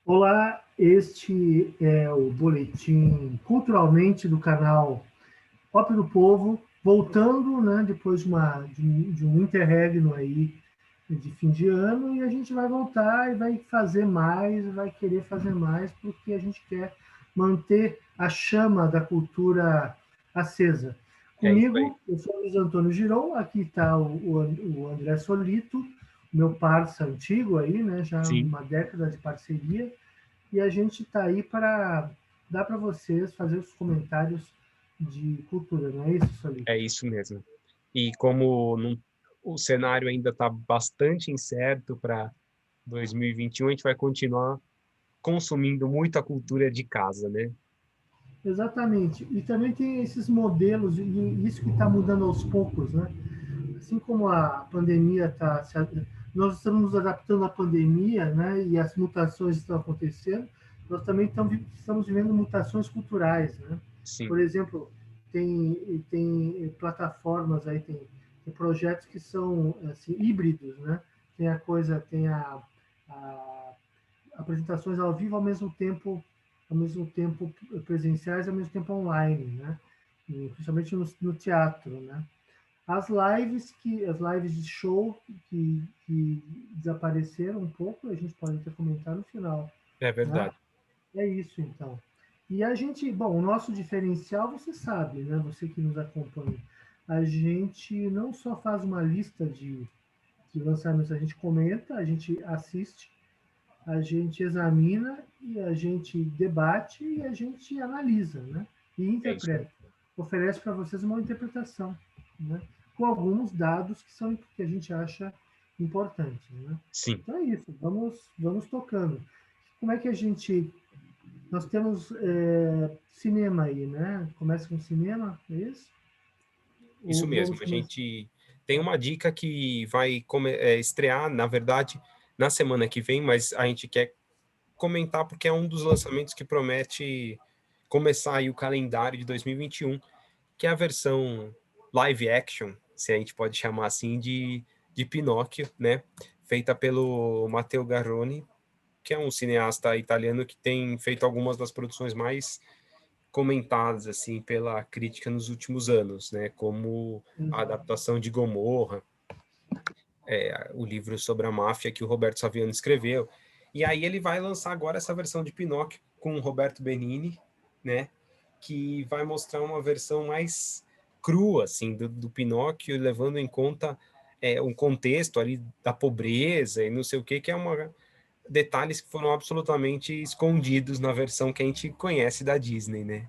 Olá, este é o boletim culturalmente do canal Pop do Povo, voltando, né, depois de um interregno aí de fim de ano, e a gente vai voltar e vai fazer mais, vai querer fazer mais, porque a gente quer manter a chama da cultura acesa. É isso aí. Comigo, eu sou o Luiz Antônio Giron, aqui está o André Solito, meu parça antigo aí, né, já Sim, uma década de parceria, e a gente está aí para dar para vocês fazer os comentários de cultura, não é isso, Solito? é isso mesmo. E como o cenário ainda está bastante incerto para 2021, a gente vai continuar consumindo muita cultura de casa, né? Exatamente. E também tem esses modelos, e isso que está mudando aos poucos, né? Assim como a pandemia está. Nós estamos nos adaptando à pandemia, né? E as mutações estão acontecendo, nós também estamos vivendo mutações culturais, né? Sim, Por exemplo, tem plataformas aí, tem projetos que são assim, híbridos, né? Tem a coisa, tem a apresentações ao vivo ao mesmo tempo presenciais, ao mesmo tempo online, né? E, principalmente no teatro, né? As lives de show que desapareceram um pouco, a gente pode até comentar no final, é né? verdade. É isso então. E a gente, bom, o nosso diferencial você sabe, né? Você que nos acompanha, a gente não só faz uma lista de lançamentos, a gente comenta, a gente assiste, a gente examina e a gente debate e a gente analisa, né? E É isso interpreta. mesmo. Oferece para vocês uma interpretação, né? Com alguns dados que a gente acha importante, né? Sim, Então é isso, vamos tocando. Como é que a gente... Nós temos cinema aí, né? Começa com cinema, é isso? isso Ou mesmo. vamos A começar... gente tem uma dica que vai estrear, na verdade, na semana que vem, mas a gente quer comentar porque é um dos lançamentos que promete começar aí o calendário de 2021, que é a versão live action, se a gente pode chamar assim, de Pinóquio, né? Feita pelo Matteo Garrone, que é um cineasta italiano que tem feito algumas das produções mais comentadas assim pela crítica nos últimos anos, né? Como a Exato. adaptação de Gomorra, o livro sobre a máfia que o Roberto Saviano escreveu. E aí ele vai lançar agora essa versão de Pinóquio com o Roberto Benigni, né? Que vai mostrar uma versão mais crua, assim, do Pinóquio, levando em conta um contexto ali da pobreza e não sei o que é uma detalhes que foram absolutamente escondidos na versão que a gente conhece da Disney, né?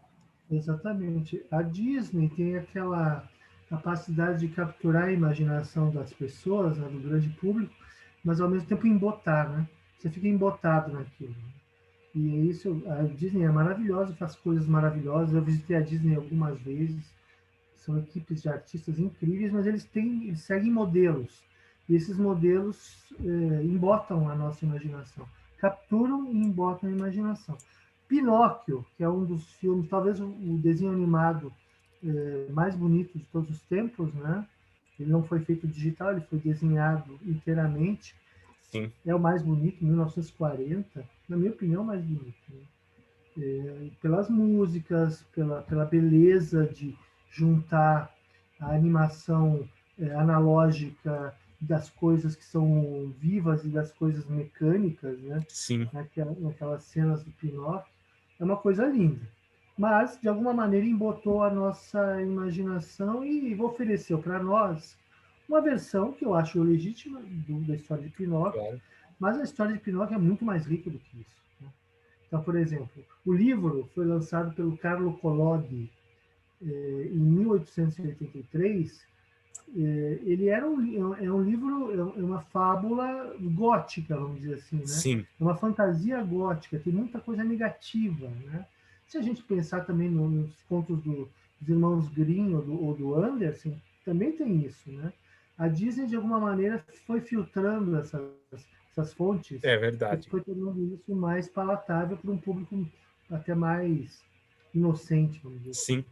Exatamente. A Disney tem aquela capacidade de capturar a imaginação das pessoas, né, do grande público, mas ao mesmo tempo embotar, né? Você fica embotado naquilo. E é isso, a Disney é maravilhosa, faz coisas maravilhosas. Eu visitei a Disney algumas vezes. São equipes de artistas incríveis, mas eles seguem modelos. E esses modelos embotam a nossa imaginação, capturam e embotam a imaginação. Pinóquio, que é um dos filmes, talvez o desenho animado mais bonito de todos os tempos, né? Ele não foi feito digital, ele foi desenhado inteiramente. Sim, É o mais bonito, 1940, na minha opinião, o mais bonito. Né? Pelas músicas, pela beleza de juntar a animação analógica das coisas que são vivas e das coisas mecânicas, né? sim, Naquelas cenas do Pinóquio, é uma coisa linda. Mas, de alguma maneira, embotou a nossa imaginação e ofereceu para nós uma versão que eu acho legítima da história de Pinóquio, claro. mas a história de Pinóquio é muito mais rica do que isso. Né? Então, por exemplo, o livro foi lançado pelo Carlo Collodi em 1883. Ele é um livro, é uma fábula gótica, vamos dizer assim, né? Sim, É uma fantasia gótica, tem muita coisa negativa, né? Se a gente pensar também nos contos dos irmãos Grimm ou do Anderson, também tem isso, né? A Disney, de alguma maneira, foi filtrando essas fontes é e verdade. foi tornando isso mais palatável para um público até mais inocente, vamos dizer assim. Sim,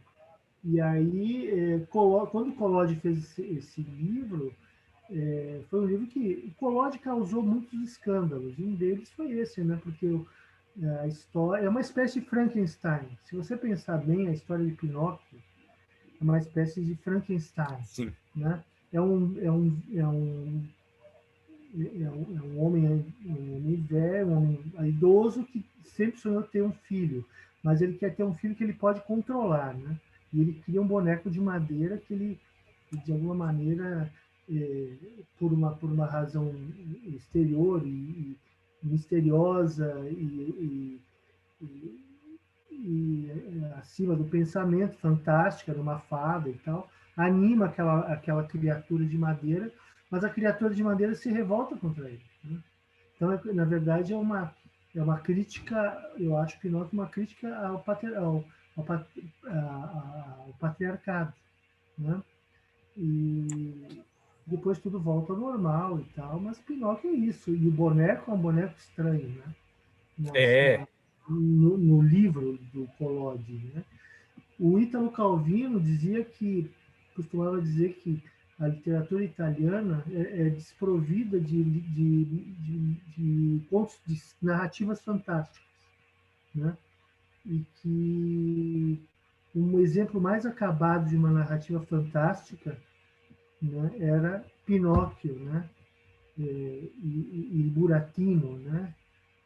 E aí, quando o Collodi fez esse livro, foi um livro que o Collodi causou muitos escândalos, e um deles foi esse, né? Porque A história é uma espécie de Frankenstein. Se você pensar bem, a história de Pinóquio é uma espécie de Frankenstein, Sim. né? É um, é um, é um, é um homem velho, um homem idoso que sempre sonhou ter um filho, mas ele quer ter um filho que ele pode controlar, né? E ele cria um boneco de madeira que ele, de alguma maneira, por uma razão exterior e misteriosa e, acima do pensamento, fantástica, de uma fada e tal, anima aquela criatura de madeira, mas a criatura de madeira se revolta contra ele. Né? Então, na verdade, é uma crítica, eu acho que Pinóquio é uma crítica ao patriarcado. Né? E depois tudo volta ao normal e tal, mas Pinóquio é isso. E o boneco é um boneco estranho, né? Nas, É, na, no livro do Collodi, né? O Ítalo Calvino dizia que, costumava dizer que a literatura italiana é desprovida de contos, de narrativas fantásticas, né? E que um exemplo mais acabado de uma narrativa fantástica, né, era Pinóquio, né? E Buratino, né?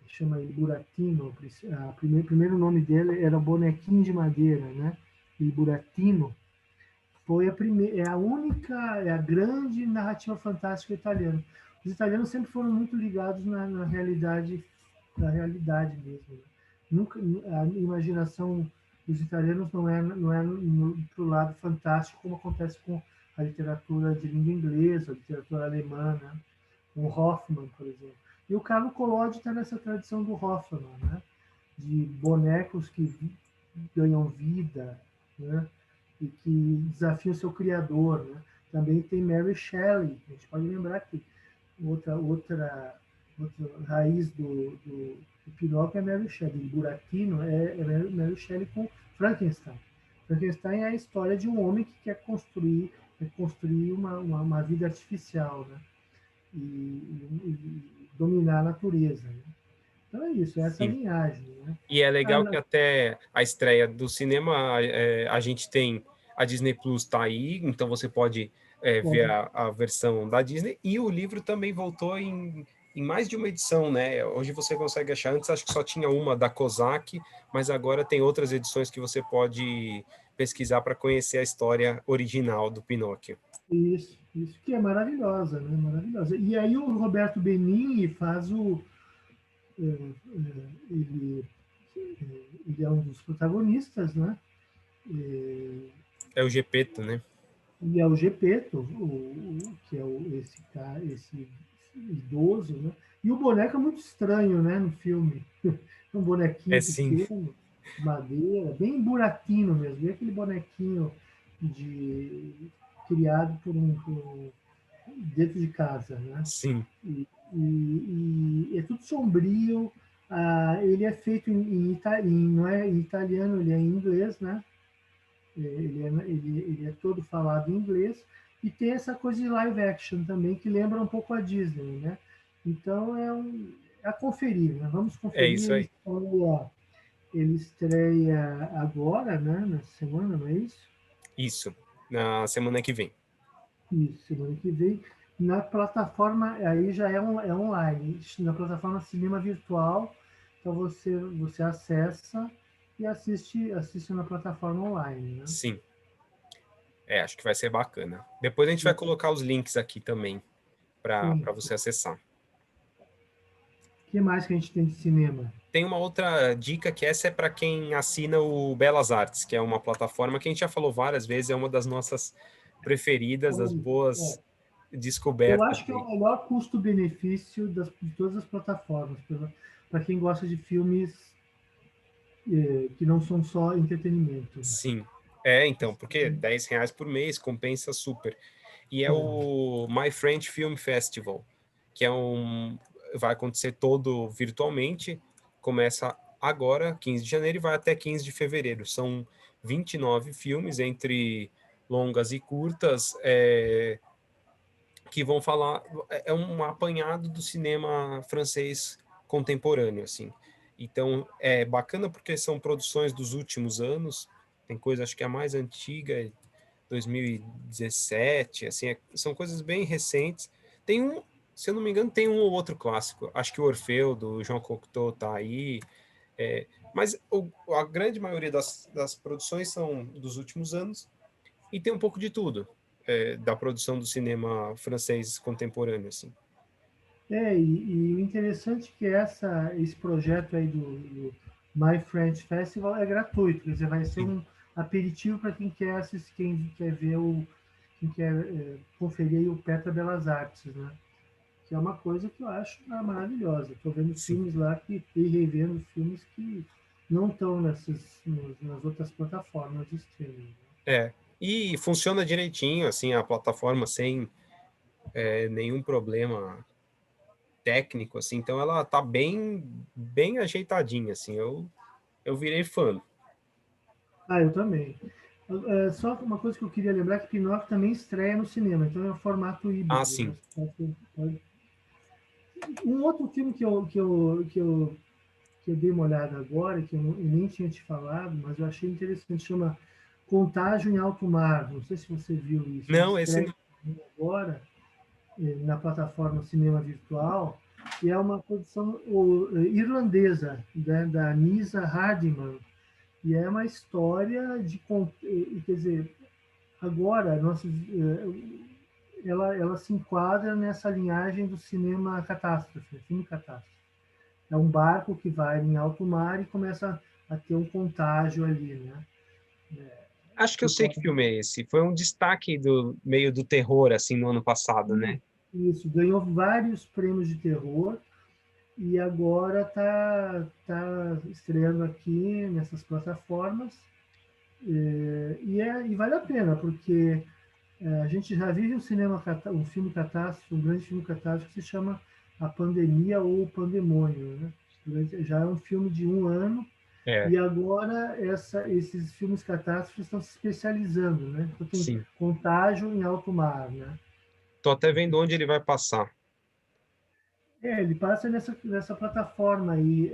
Chama ele Buratino. O primeiro nome dele era Bonequinho de Madeira, né? E Buratino foi a primeira, é a única, é a grande narrativa fantástica italiana. Os italianos sempre foram muito ligados na realidade mesmo. Né? Nunca, a imaginação dos italianos não é para o lado fantástico como acontece com a literatura de língua inglesa, a literatura alemã, né? O Hoffman, por exemplo. E o Carlo Collodi está nessa tradição do Hoffman, né? De bonecos que ganham vida, né? E que desafiam o seu criador. Né? Também tem Mary Shelley, a gente pode lembrar que outra raiz do Pinóquio é Mary Shelley, Buratino é Mary Shelley com Frankenstein. Frankenstein é a história de um homem que quer construir uma vida artificial, né? E dominar a natureza. Né? Então é isso, é essa sim. linhagem. Né? E é Ah, legal que até a estreia do cinema, a gente tem a Disney Plus tá aí, então você pode ver pode, a versão da Disney, e o livro também voltou em mais de uma edição, né? Hoje você consegue achar, antes acho que só tinha uma da Kozak, mas agora tem outras edições que você pode pesquisar para conhecer a história original do Pinóquio. isso que é maravilhosa, né? Maravilhosa. E aí o Roberto Benigni faz ele, ele é um dos protagonistas, né? É o Gepeto, né? E é o Gepeto, que é esse idoso, né? E o boneco é muito estranho, né? No filme, é um É bonequinho sim, pequeno, de madeira, bem buratino mesmo, e aquele bonequinho de criado dentro de casa, né? sim, E é tudo sombrio. Ele é feito não é em italiano, ele é em inglês, né? Ele é todo falado em inglês e tem essa coisa de live action também que lembra um pouco a Disney, né? Então é a conferir, né? Vamos é conferir. isso aí. Ele estreia agora, né? Na semana, não é isso? Isso, na semana que vem. Isso, semana que vem. Na plataforma, aí já é online, na plataforma Cinema Virtual, então você acessa e assiste na plataforma online, né? Sim. Acho que vai ser bacana. Depois a gente vai colocar os links aqui também para Sim. você acessar. O que mais que a gente tem de cinema? Tem uma outra dica que essa é para quem assina o Belas Artes, que é uma plataforma que a gente já falou várias vezes, é uma das nossas preferidas, das É, boas eu descobertas acho que é o aí. melhor custo-benefício de todas as plataformas, para quem gosta de filmes que não são só entretenimento. Né? Sim. Então, porque R$ 10 por mês compensa super. E é É, o My French Film Festival, que vai acontecer todo virtualmente, começa agora, 15 de janeiro, e vai até 15 de fevereiro. São 29 filmes, entre longas e curtas, que vão falar. É um apanhado do cinema francês contemporâneo, assim. Então, é bacana porque são produções dos últimos anos, tem coisa, acho que a mais antiga, 2017, assim, são coisas bem recentes. Tem um, se eu não me engano, tem um ou outro clássico. Acho que o Orfeu, do João Cocteau, tá aí. Mas a grande maioria das produções são dos últimos anos e tem um pouco de tudo, da produção do cinema francês contemporâneo, assim. E o interessante é que esse projeto aí do My French Festival é gratuito, quer dizer, vai ser Sim, um aperitivo para quem quer assistir, quem quer ver quem quer conferir o Petra Belas Artes, né? Que é uma coisa que eu acho maravilhosa. Estou vendo sim. filmes lá e revendo filmes que não estão nas outras plataformas de streaming. E funciona direitinho, assim, a plataforma sem nenhum problema técnico, assim, então ela tá bem ajeitadinha, assim, eu virei fã. Eu também. Só uma coisa que eu queria lembrar que Pinóquio também estreia no cinema, então é um formato Ah, híbrido, né? sim. Um outro filme que eu dei uma olhada agora, que eu nem tinha te falado, mas eu achei interessante, chama Contágio em Alto Mar. Não sei se você viu isso. Ele Não, esse estreia não. agora na plataforma Cinema Virtual, e é uma produção irlandesa, né, da Nisa Hardiman, e é uma história quer dizer, agora ela se enquadra nessa linhagem do cinema catástrofe, filme catástrofe. É um barco que vai em alto mar e começa a ter um contágio ali, né? Acho que eu Por sei que conta filme é esse. Foi um destaque do meio do terror, assim, no ano passado, né? Isso, ganhou vários prêmios de terror e agora tá estreando aqui nessas plataformas e vale a pena, porque a gente já vive um filme catástrofe, um grande filme catástrofe que se chama A Pandemia ou O Pandemônio, né? Já é um filme de um ano É, e agora esses filmes catástrofes estão se especializando, né? Então tem sim. Contágio em Alto Mar, né? Tô até vendo onde ele vai passar. Ele passa nessa plataforma aí,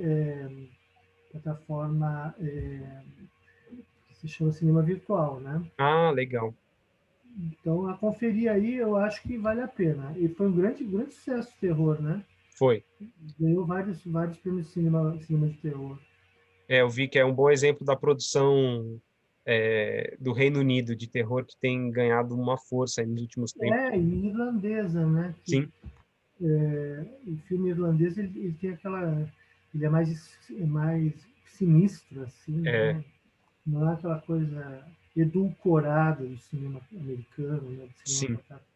plataforma que se chama Cinema Virtual, né? Ah, legal. Então, a conferir aí, eu acho que vale a pena. E foi um grande sucesso de terror, né? Foi. Ganhou vários prêmios de cinema de terror. Eu vi que é um bom exemplo da produção do Reino Unido de terror que tem ganhado uma força aí nos últimos tempos. E irlandesa, né? Sim, O filme irlandês, ele tem aquela... Ele é mais sinistro, assim, é, né? Não é aquela coisa edulcorada do cinema americano, né? Do cinema sim. catástrofe.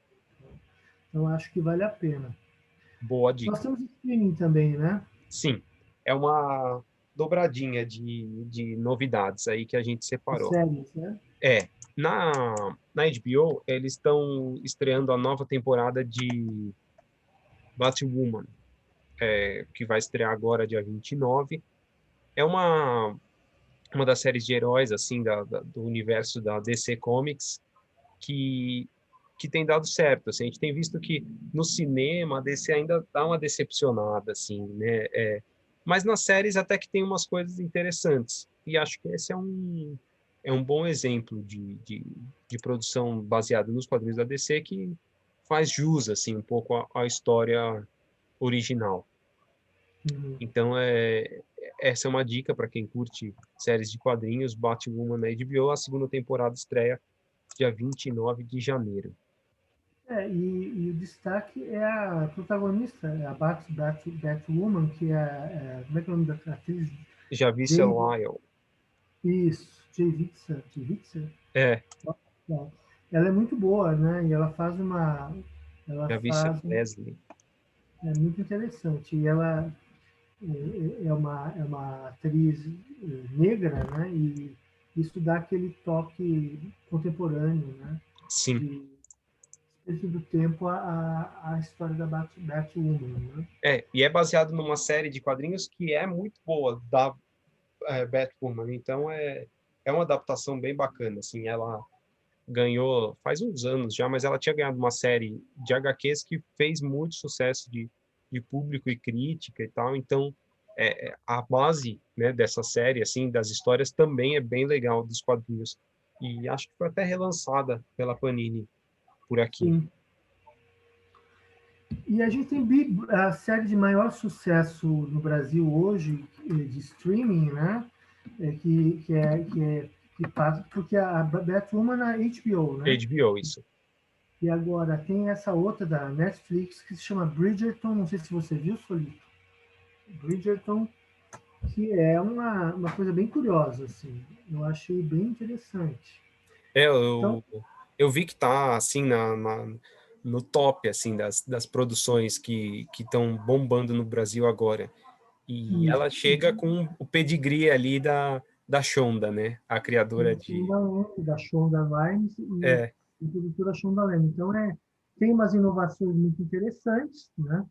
Então, acho que vale a pena. Boa Nós dica. temos streaming também, né? Sim, é uma dobradinha de novidades aí que a gente De separou. séries, né? É, na HBO, eles estão estreando a nova temporada de Batwoman, que vai estrear agora dia 29. É uma das séries de heróis, assim, do universo da DC Comics, que, que tem dado certo, assim. A gente tem visto que no cinema a DC ainda dá uma decepcionada, assim, né? Mas nas séries até que tem umas coisas interessantes. E acho que esse é um bom exemplo de produção baseada nos quadrinhos da DC que faz jus, assim, um pouco à história original. Uhum. Então, essa é uma dica para quem curte séries de quadrinhos. Batwoman na HBO, a segunda temporada estreia dia 29 de janeiro. E o destaque é a protagonista, a Batwoman, que como é que é o nome da atriz? Já vi Jay, Lyle. isso, Jay Vitzer. Jay Vitzer? É, Não. Ela é muito boa, né? E ela já vi faz, Leslie. é muito interessante. E ela é uma atriz negra, né? E isso dá aquele toque contemporâneo, né? Sim. De espírito do tempo a história da Batwoman, né? E é baseado numa série de quadrinhos que é muito boa, da Batwoman. Então, é uma adaptação bem bacana, assim. Ela ganhou, faz uns anos já, mas ela tinha ganhado uma série de HQs que fez muito sucesso de público e crítica e tal. Então, a base, né, dessa série, assim, das histórias também é bem legal dos quadrinhos. E acho que foi até relançada pela Panini por aqui. Sim. E a gente tem a série de maior sucesso no Brasil hoje, de streaming, né? Que passa, porque a Batwoman na HBO, né? HBO, isso. E agora tem essa outra da Netflix que se chama Bridgerton, não sei se você viu, Solito. Bridgerton, que é uma coisa bem curiosa, assim. Eu achei bem interessante. Então, Eu vi que tá, assim, no top, assim, das produções que estão bombando no Brasil agora. E ela isso. chega com o pedigree ali da Shonda, né? A criadora de... Da Shonda Rhimes É, e produtora Shonda Rhimes. Então, tem umas inovações muito interessantes, né?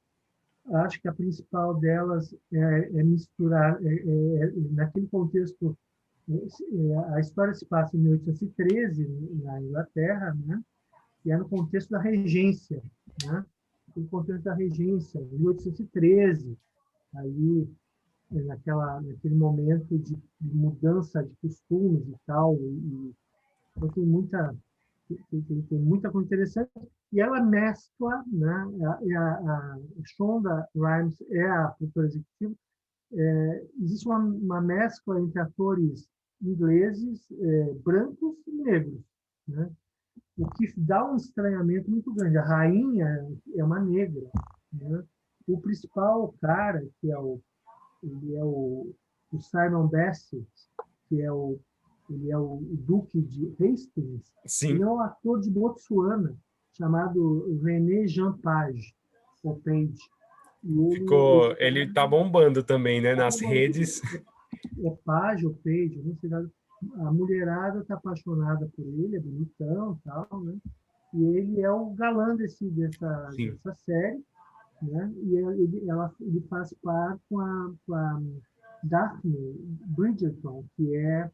Acho que a principal delas é misturar, naquele contexto, a história se passa em 1813, na Inglaterra, né? E é no contexto da regência, né? No contexto da regência, 1813, ali naquele momento de mudança de costumes e tal, então tem muita coisa interessante. E ela mescla, né? A Shonda Rhimes é a produtora executiva. Existe uma mescla entre atores ingleses, brancos e negros, né? O que dá um estranhamento muito grande. A rainha é uma negra, né? O principal cara, ele é o Simon Bassett, que ele é o Duque de Hastings, ele sim. é um ator de Botsuana chamado René Jean Page, ou Page. E Ele tá bombando também, né? Nas redes. é Page ou Page, não sei, a mulherada está apaixonada por ele, é bonitão e tal, né? E ele é o galã Sim. dessa série, né? E ele faz par com a Daphne Bridgerton, que é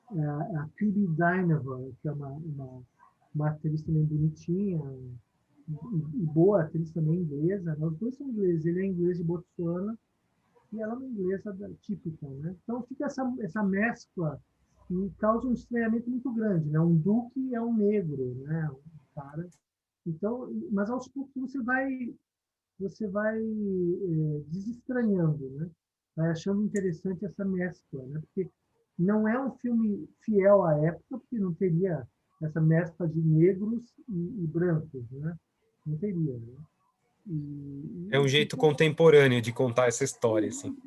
a Phoebe Dynevor, que é uma atriz também bonitinha e boa atriz também inglesa. Né? Os dois são ingleses, ele é inglês de Botsuana e ela é uma inglesa típica. Né? Então fica essa mescla e causa um estranhamento muito grande. Né? Um duque é um negro, né? Um cara. Então, mas aos poucos você vai desestranhando, né? Vai achando interessante essa mescla, né? Porque não é um filme fiel à época, porque não teria essa mescla de negros e brancos, né? Não teria, né? É um E jeito ficou contemporâneo de contar essa história, assim.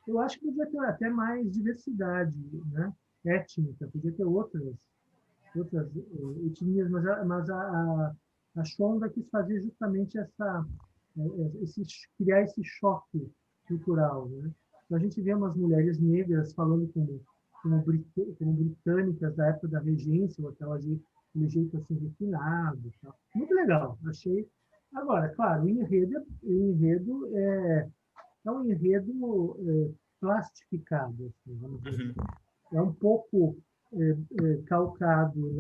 eu acho que podia ter até mais diversidade, né? Étnica, podia ter outras etnias, mas a Shonda quis fazer justamente criar esse choque cultural, né? Então a gente vê umas mulheres negras falando como britânicas da época da regência, ou aquele jeito assim refinado, tal. Muito legal, achei. Agora, claro, o enredo é um enredo plastificado, assim, vamos dizer Uhum. assim. É um pouco calcado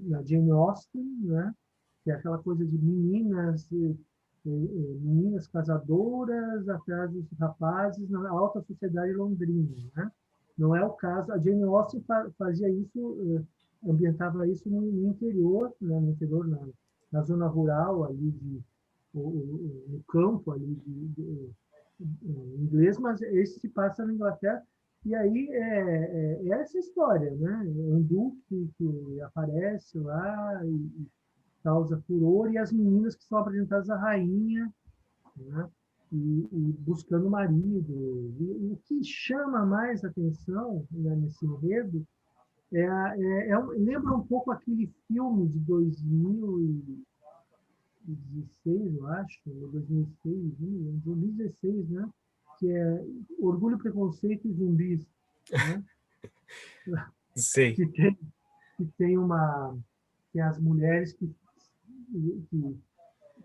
na Jane Austen, né? Que é aquela coisa de meninas casadoras atrás dos rapazes na alta sociedade londrina, né? Não é o caso. A Jane Austen fazia isso, ambientava isso no interior, né? No interior, na zona rural ali no campo ali inglês, mas esse se passa na Inglaterra. E aí é essa história, né? Um duque que aparece lá e causa furor, e as meninas que são apresentadas à rainha, né? E buscando o marido. E o que chama mais atenção, né, nesse enredo lembra um pouco aquele filme de 2016, eu acho, 2006, 2016, né? Que é Orgulho, Preconceito e Zumbis, né? Sei. que tem, que tem tem as mulheres que,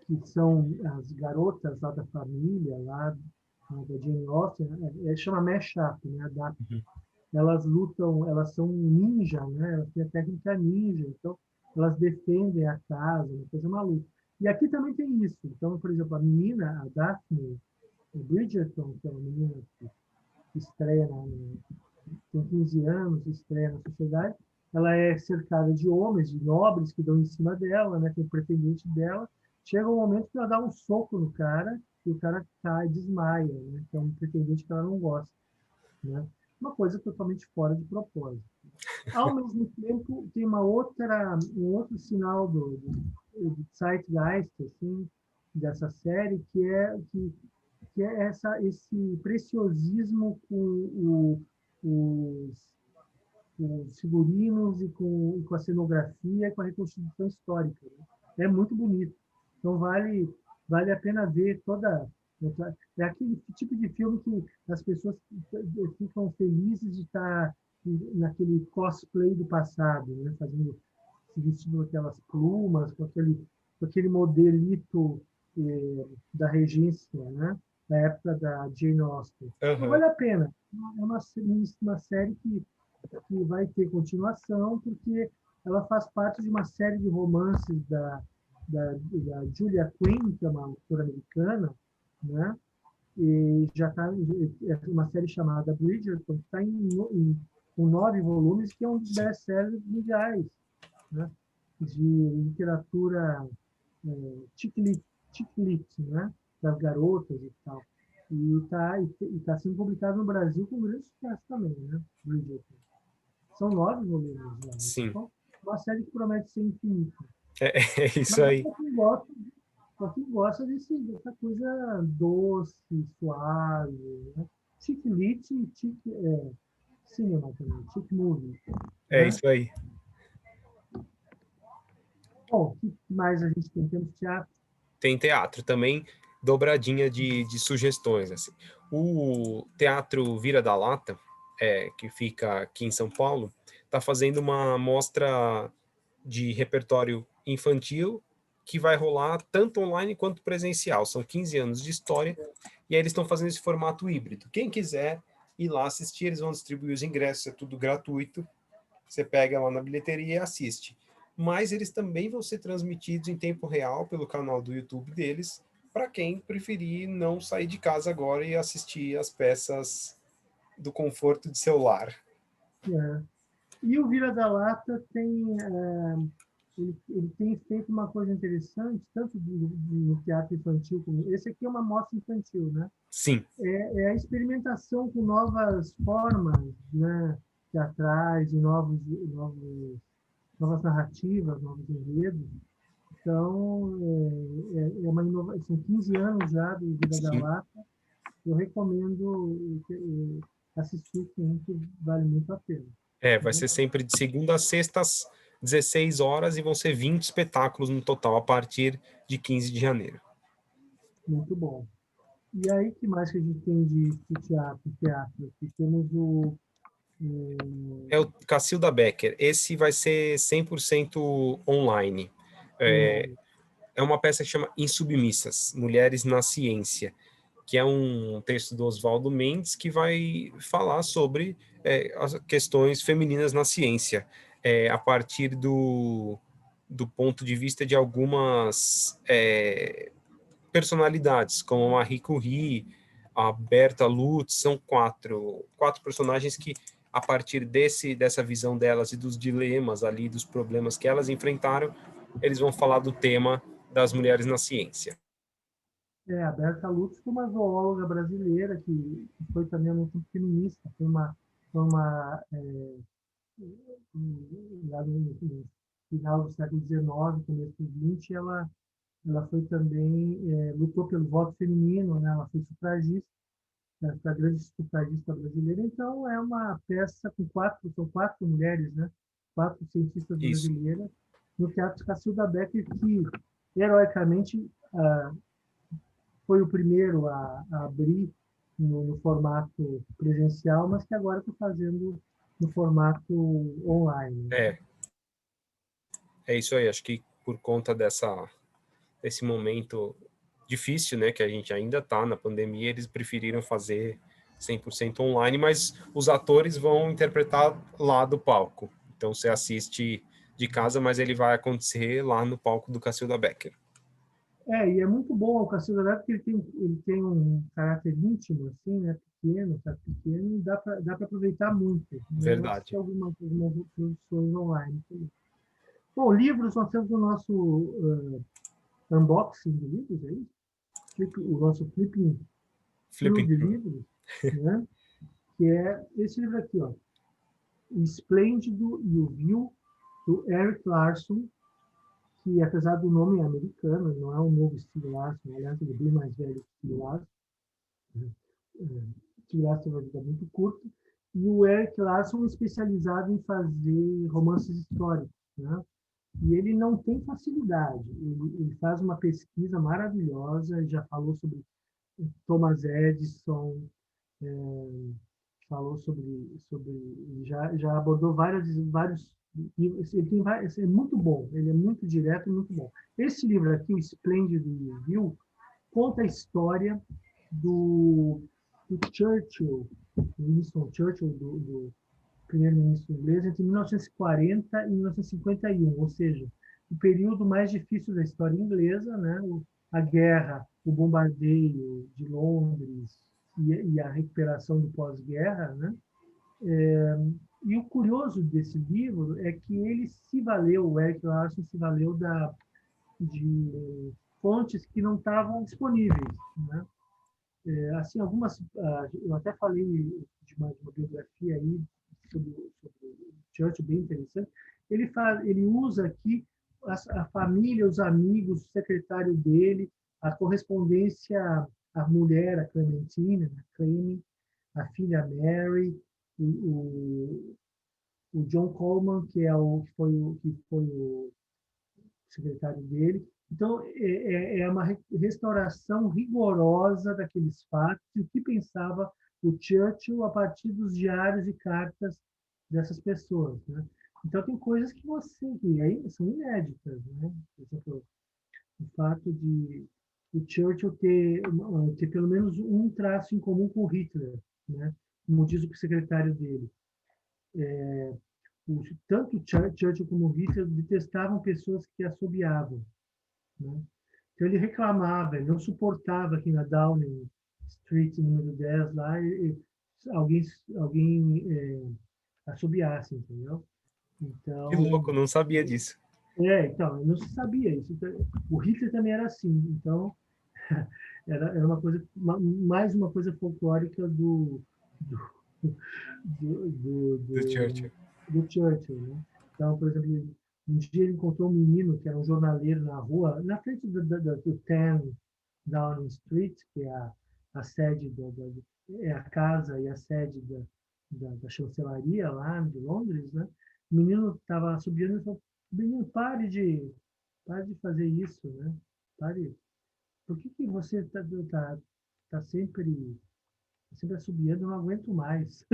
que são as garotas lá da família, lá da Jane Austen, chama Mashup, né? Uhum. Elas lutam, elas são ninja, né? Elas têm a técnica ninja, então elas defendem a casa, uma coisa maluca. E aqui também tem isso. Então, por exemplo, a menina, a Daphne Bridgerton, que é uma menina estreia tem 15 anos, estreia na sociedade. Ela é cercada de homens, de nobres que dão em cima dela, né? Tem o pretendente dela. Chega um momento que ela dá um soco no cara e o cara cai, desmaia, né? Que é um pretendente que ela não gosta, né? Uma coisa totalmente fora de propósito. Ao mesmo tempo, tem um outro sinal do zeitgeist, assim, dessa série, que é esse preciosismo com os, os figurinos e com a cenografia e com a reconstrução histórica, né? É muito bonito. Então, vale a pena ver toda. É aquele tipo de filme que as pessoas ficam felizes de estar naquele cosplay do passado, né? Se vestindo aquelas plumas, com aquele modelito da regência, né? Da época da Jane Austen. Então, Aham. vale a pena. É uma série que vai ter continuação, porque ela faz parte de uma série de romances da Julia Quinn, que é uma autora americana, né? E já está é uma série chamada Bridgerton, que está com 9 volumes, que é um dos Sim. best-sellers mundiais, né? De literatura chick lit, né? Das garotas e tal. E tá sendo publicado no Brasil com grande sucesso também, né? Bridgerton. São 9 volumes, né? Sim. Então, uma série que promete ser infinita. É isso Mas é aí. para quem gosta dessa coisa doce, suave, né? Chick lit e cinema também, chick movie, É né? isso aí. Bom, o que mais a gente tem? Temos teatro. Tem teatro também, dobradinha de sugestões, assim. O Teatro Vira da Lata, que fica aqui em São Paulo, está fazendo uma mostra de repertório infantil que vai rolar tanto online quanto presencial. São 15 anos de história e aí eles estão fazendo esse formato híbrido. Quem quiser ir lá assistir, eles vão distribuir os ingressos, é tudo gratuito. Você pega lá na bilheteria e assiste. Mas eles também vão ser transmitidos em tempo real pelo canal do YouTube deles, para quem preferir não sair de casa agora e assistir as peças do conforto de seu lar. É. E o Vira da Lata ele tem feito uma coisa interessante, tanto no teatro infantil como esse aqui é uma mostra infantil, né? Sim, É a experimentação com novas formas, né, teatrais, e novas narrativas, novos enredos. Então, é uma inovação. São 15 anos já do Vida da sim. Lata. Eu recomendo assistir, sim, que vale muito a pena. Vai Né? ser sempre de segunda a sexta às 16 horas e vão ser 20 espetáculos no total a partir de 15 de janeiro. Muito bom. E aí, que mais que a gente tem de teatro? Aqui temos É o Cacilda Becker. Esse vai ser 100% online. É, online. é uma peça que chama Insubmissas, Mulheres na Ciência, que é um texto do Oswaldo Mendes que vai falar sobre as questões femininas na ciência, a partir do ponto de vista de algumas personalidades, como a Marie Curie, a Berta Lutz, são quatro personagens que, a partir dessa visão delas e dos dilemas ali, dos problemas que elas enfrentaram, eles vão falar do tema das mulheres na ciência. A Berta Lutz foi uma zoóloga brasileira que foi também muito feminista, foi uma lá no final do século XIX, começo do XX, ela foi também, lutou pelo voto feminino, né? Ela foi sufragista, a grande sufragista brasileira. Então, é uma peça são 4 mulheres, né? 4 cientistas Isso. brasileiras, no Teatro Cacilda Becker, que, heroicamente, foi o primeiro a abrir no formato presencial, mas que agora está fazendo no formato online. É, é isso aí. Acho que por conta desse momento difícil, né, que a gente ainda está na pandemia, eles preferiram fazer 100% online, mas os atores vão interpretar lá do palco. Então você assiste de casa, mas ele vai acontecer lá no palco do Cacilda Becker. E é muito bom o Cacilda Becker, porque ele tem um caráter íntimo, assim, né? pequeno, dá para aproveitar muito. Né? Eu assisti Verdade. algumas produções online também. Bom, livros, nós temos o nosso unboxing de livros, é isso? O nosso flipping through Flipping de through. livros, né? Que é esse livro aqui, ó, O Esplêndido e o Vil, do Eric Larson, que apesar do nome americano, não é um novo Stieg Larsson, aliás, ele é bem mais velho que Stieg Larsson. Stieg Larsson tem uma vida muito curta, e o Eric Larson é especializado em fazer romances históricos, né? E ele não tem facilidade, ele faz uma pesquisa maravilhosa, já falou sobre Thomas Edison, falou já abordou vários livros, ele tem vários, é muito bom, ele é muito direto, muito bom. Esse livro aqui, O Esplêndido Review, conta a história do Churchill, Winston Churchill, do primeiro-ministro inglês, entre 1940 e 1951, ou seja, o período mais difícil da história inglesa, né? A guerra, o bombardeio de Londres e a recuperação do pós-guerra, né? E o curioso desse livro é que ele se valeu, o Eric Larson se valeu de fontes que não estavam disponíveis, né? Assim, eu até falei de uma biografia aí sobre o Churchill, bem interessante. Ele usa aqui a família, os amigos, o secretário dele, a correspondência, a mulher, a Clementine, a Cleme, a filha Mary, o, o John Coleman, que foi o secretário dele. Então, é uma restauração rigorosa daqueles fatos e o que pensava o Churchill a partir dos diários e cartas dessas pessoas. Né? Então, tem coisas que aí são inéditas. Né? Por exemplo, o fato de o Churchill ter pelo menos um traço em comum com o Hitler, né? Como diz o secretário dele. Tanto Churchill como Hitler detestavam pessoas que assobiavam. Né? Então ele reclamava, ele não suportava que na Downing Street, número 10, lá, alguém assobiasse, entendeu? Que Então, louco, não sabia disso. então, não se sabia isso. Então, o Hitler também era assim, então era mais uma coisa folclórica do, do, Do do, Churchill. do Churchill, né? Então, por exemplo, um dia ele encontrou um menino que era um jornaleiro na rua, na frente do 10 Downing Street, que é a sede é a casa e a sede da chancelaria lá de Londres, né? O menino estava subindo e falou: menino, pare de fazer isso, né? Pare. Por que você tá sempre assobiando? Eu não aguento mais.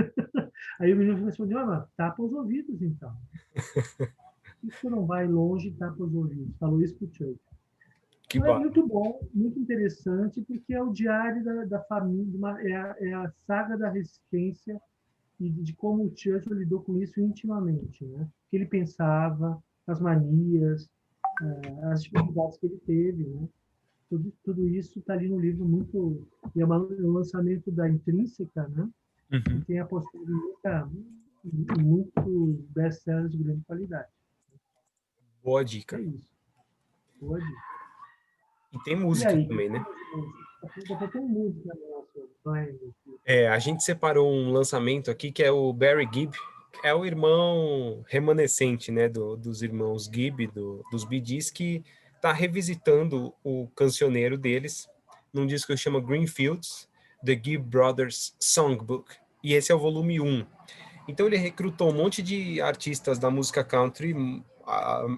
Aí o menino respondeu: mas tapa os ouvidos, então. Por que você não vai longe e tapa os ouvidos? Falou isso para o Churchill. Que Então é barato. muito bom, muito interessante, porque é o diário da família, é a saga da resistência e de como o Churchill lidou com isso intimamente. Né? O que ele pensava, as manias, as dificuldades que ele teve. Né? Tudo isso está ali no livro muito. E é um lançamento da Intrínseca, né? Que Uhum. tem apostado em muitos best-sellers de grande qualidade. Boa É dica. isso. Boa dica. E tem E música aí, também, né? tá faltando música no nosso Blind aqui. A gente separou um lançamento aqui que é o Barry Gibb, é o irmão remanescente, né, dos irmãos Gibb, dos Bee Gees, que está revisitando o cancioneiro deles num disco que chama Greenfields, The Gibb Brothers Songbook. E esse é o volume 1. Então ele recrutou um monte de artistas da música country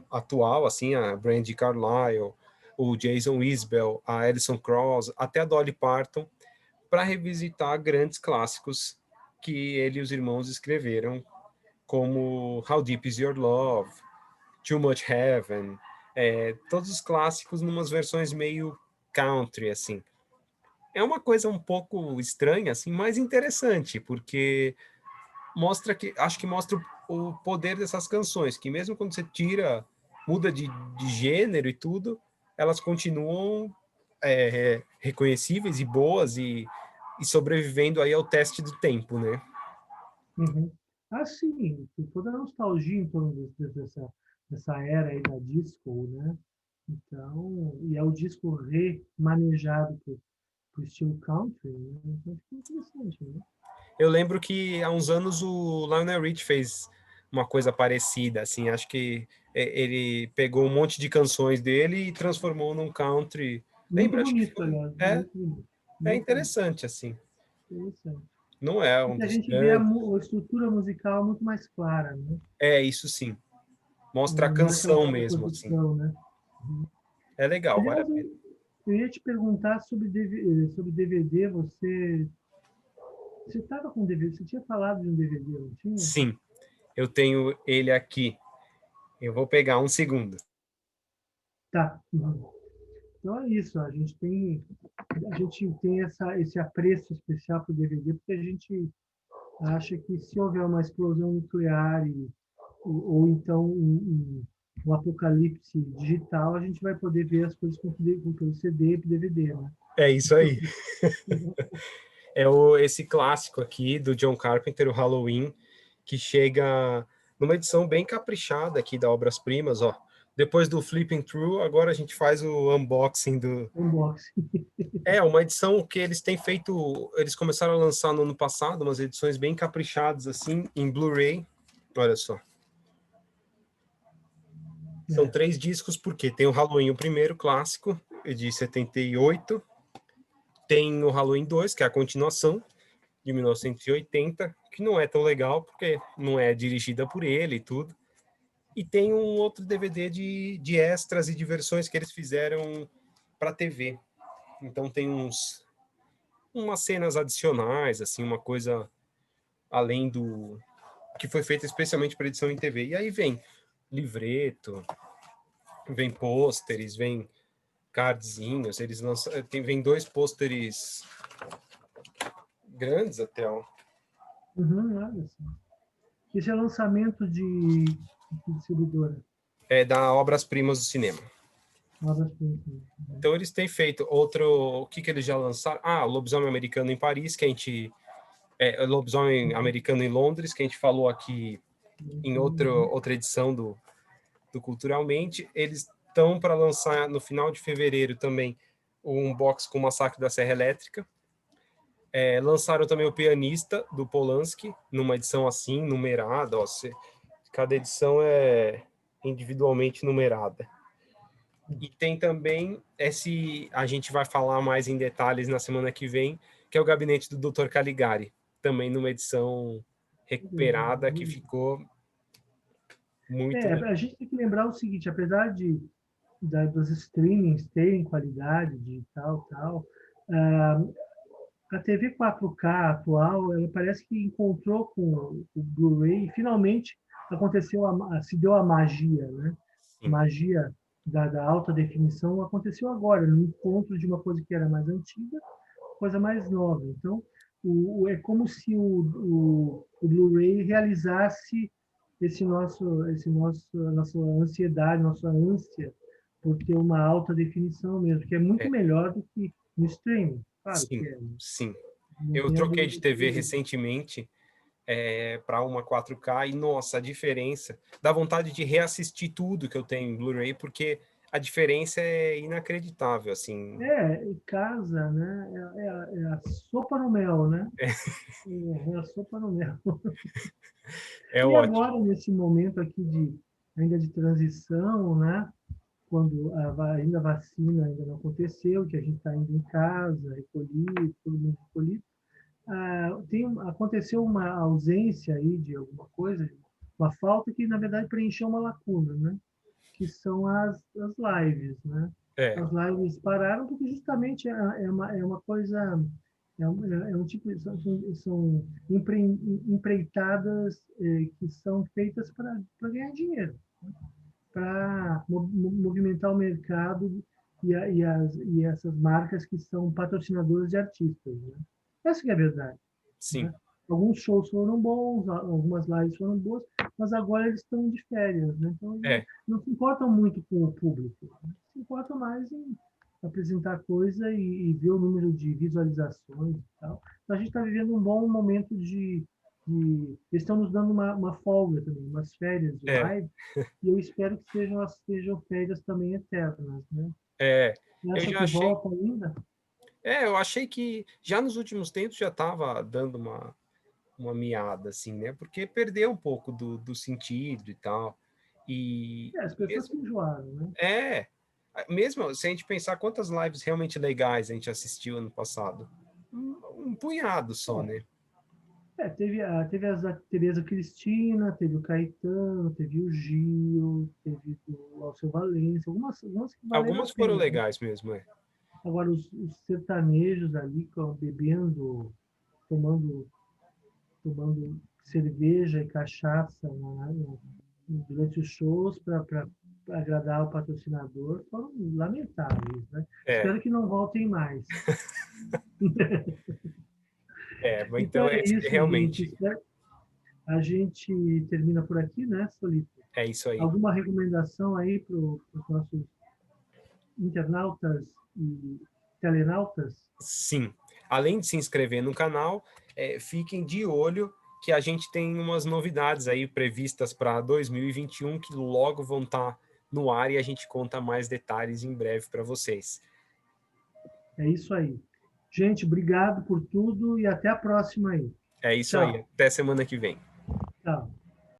atual, assim, a Brandi Carlile, o Jason Isbell, a Alison Krauss, até a Dolly Parton, para revisitar grandes clássicos que ele e os irmãos escreveram, como How Deep Is Your Love, Too Much Heaven, todos os clássicos numas versões meio country, assim. É uma coisa um pouco estranha, assim, mas interessante, porque acho que mostra o poder dessas canções, que mesmo quando você muda de gênero e tudo, elas continuam reconhecíveis e boas e e sobrevivendo aí ao teste do tempo, né? Uhum. Ah, sim, tem toda a nostalgia em torno dessa era aí da disco, né? Então, e é o disco remanejado pro estilo country, né? Então, fica interessante, né? Eu lembro que há uns anos o Lionel Rich fez uma coisa parecida, assim, acho que ele pegou um monte de canções dele e transformou num country. Muito Lembra? Acho que bonito, foi. aliás, É, muito bonito, é muito bonito, interessante, assim. interessante. Não é um Porque a dos gente vê grandes. a estrutura musical muito mais clara, né? É, isso sim. Mostra a Não é aquela canção super mesmo, assim. produção, né? Uhum. É legal, vale a Aliás, pena. eu ia te perguntar sobre DVD. Você estava com DVD? Você tinha falado de um DVD, não tinha? Sim, eu tenho ele aqui. Eu vou pegar um segundo. Tá. Uhum. Então é isso. A gente tem esse apreço especial para o DVD, porque a gente acha que se houver uma explosão nuclear ou então um apocalipse digital, a gente vai poder ver as coisas com CD e DVD, né? É isso aí. É esse clássico aqui do John Carpenter, o Halloween, que chega numa edição bem caprichada aqui da Obras Primas, ó. Depois do Flipping Through, agora a gente faz o unboxing do. Unboxing. É, uma edição que eles têm feito. Eles começaram a lançar no ano passado, umas edições bem caprichadas, assim, em Blu-ray. Olha só. São É. 3 discos, porque tem o Halloween, o primeiro clássico, de 78. Tem o Halloween 2, que é a continuação, de 1980, que não é tão legal, porque não é dirigida por ele e tudo. E tem um outro DVD de extras e diversões que eles fizeram para TV. Então tem umas cenas adicionais, assim, uma coisa além do que foi feita especialmente para edição em TV. E aí vem livreto, vem pôsteres, vem cardzinhos, eles lançam, vem 2 pôsteres grandes até, ó. Uhum, olha só. Esse é lançamento de distribuidora. É da Obras Primas do Cinema. Obras-primas. Então eles têm feito outro. O que eles já lançaram? Ah, o Lobisomem Americano em Paris, que a gente. Lobisomem Americano em Londres, que a gente falou aqui em outra edição do Culturalmente. Eles estão para lançar no final de fevereiro também um box com o Massacre da Serra Elétrica. Lançaram também o Pianista, do Polanski, numa edição assim, numerada. Ó, cada edição é individualmente numerada. E tem também esse, a gente vai falar mais em detalhes na semana que vem, que é o Gabinete do Dr. Caligari, também numa edição recuperada que ficou muito legal. A gente tem que lembrar o seguinte, apesar dos streamings terem qualidade digital e tal, a TV 4K atual, ela parece que encontrou com o Blu-ray e finalmente se deu a magia, né? A Sim, magia da alta definição aconteceu agora, no encontro de uma coisa que era mais antiga, coisa mais nova. Então, é como se o Blu-ray realizasse nossa ansiedade, nossa ânsia por ter uma alta definição mesmo, que é muito é, melhor do que no streaming. Claro que sim, é, né? sim. Não Eu tenha troquei dúvida de que TV é isso. recentemente para uma 4K e, nossa, a diferença, dá vontade de reassistir tudo que eu tenho em Blu-ray, porque a diferença é inacreditável, assim. Casa, né? É a sopa no mel, né? É a sopa no mel. É E ótimo. agora, nesse momento aqui ainda de transição, né? Quando ainda a vacina ainda não aconteceu, que a gente está indo em casa, recolhido, todo mundo recolhido, aconteceu uma ausência aí de alguma coisa, uma falta que, na verdade, preencheu uma lacuna, né? Que são as lives, né? É, As lives pararam porque justamente é uma coisa, é um tipo, são empreitadas que são feitas para ganhar dinheiro, para movimentar o mercado e essas marcas que são patrocinadoras de artistas, né? Essa que é a verdade, sim, né? Alguns shows foram bons, algumas lives foram boas, mas agora eles estão de férias, né? Então eles não, é, não se importam muito com o público, né? Se importam mais em apresentar coisa e ver o número de visualizações e tal. Então, a gente está vivendo um bom momento eles estão nos dando uma folga também, umas férias de É, live, e eu espero que sejam férias também eternas, né? é, Você eu acha já que achei, volta ainda? eu achei que já nos últimos tempos já estava dando uma miada, assim, né? Porque perdeu um pouco do sentido e tal. E As pessoas se mesmo, enjoaram, né? é, mesmo se a gente pensar quantas lives realmente legais a gente assistiu ano passado, um punhado só, Bom, né? teve a Tereza Cristina, teve o Caetano, teve o Gil, teve o Alceu Valença, algumas que valeram a Algumas foram pena, né? legais mesmo, é. Agora, os sertanejos ali, bebendo, tomando, tomando cerveja e cachaça durante os shows para agradar o patrocinador, foram lamentáveis, né? É, Espero que não voltem mais. mas Então então é isso, gente. realmente A gente termina por aqui, né, Solito? é isso aí. Alguma recomendação aí para os nossos internautas e telenautas? Sim. Além de se inscrever no canal, fiquem de olho que a gente tem umas novidades aí previstas para 2021 que logo vão estar no ar e a gente conta mais detalhes em breve para vocês. É isso aí. Gente, obrigado por tudo e até a próxima aí. É isso aí. Tchau. Até semana que vem. Tchau.